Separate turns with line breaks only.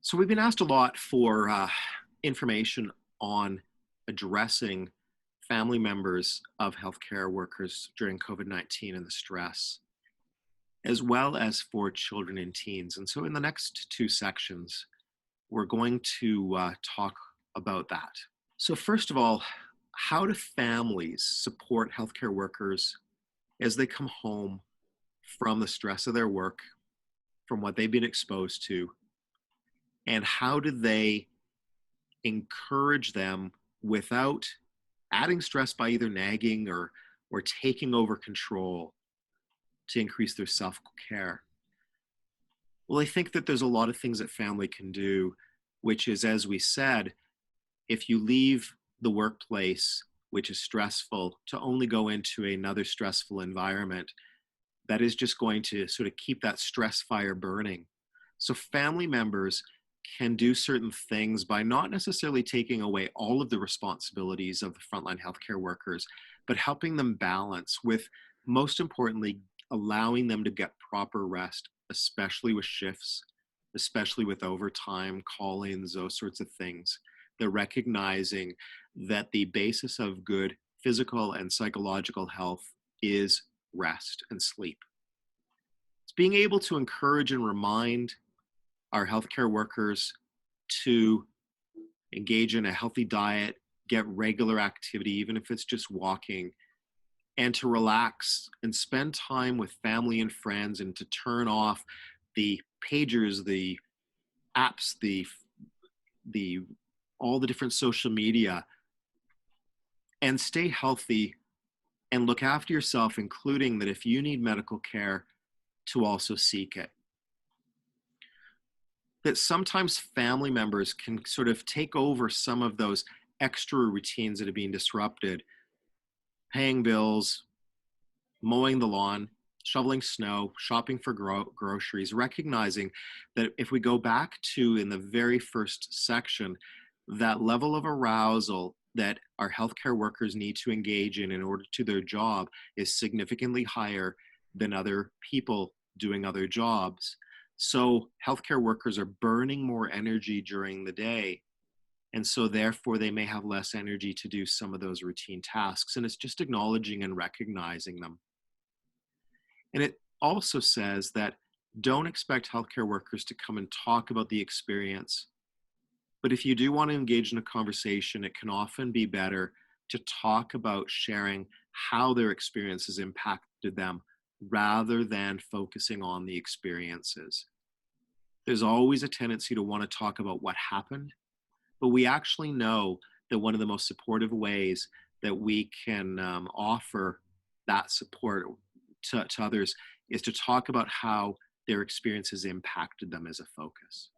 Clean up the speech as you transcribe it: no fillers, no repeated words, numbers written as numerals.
So we've been asked a lot for information on addressing family members of healthcare workers during COVID-19 and the stress, as well as for children and teens. And so in the next two sections, we're going to talk about that. So first of all, how do families support healthcare workers as they come home from the stress of their work, from what they've been exposed to? And how do they encourage them without adding stress by either nagging or taking over control to increase their self-care? Well, I think that there's a lot of things that family can do, which is, as we said, if you leave the workplace, which is stressful, to only go into another stressful environment, that is just going to sort of keep that stress fire burning. So family members can do certain things by not necessarily taking away all of the responsibilities of the frontline healthcare workers, but helping them balance with, most importantly, allowing them to get proper rest, especially with shifts, especially with overtime, call-ins, those sorts of things. They're recognizing that the basis of good physical and psychological health is rest and sleep. It's being able to encourage and remind our healthcare workers to engage in a healthy diet, get regular activity, even if it's just walking, and to relax and spend time with family and friends, and to turn off the pagers, the apps, all the different social media, and stay healthy and look after yourself, including that if you need medical care, to also seek it. That sometimes family members can sort of take over some of those extra routines that are being disrupted, paying bills, mowing the lawn, shoveling snow, shopping for groceries, recognizing that if we go back to in the very first section, that level of arousal that our healthcare workers need to engage in order to their job is significantly higher than other people doing other jobs. So healthcare workers are burning more energy during the day. And so therefore they may have less energy to do some of those routine tasks. And it's just acknowledging and recognizing them. And it also says that don't expect healthcare workers to come and talk about the experience. But if you do want to engage in a conversation, it can often be better to talk about sharing how their experience has impacted them rather than focusing on the experiences. There's always a tendency to want to talk about what happened, but we actually know that one of the most supportive ways that we can offer that support to others is to talk about how their experience has impacted them as a focus.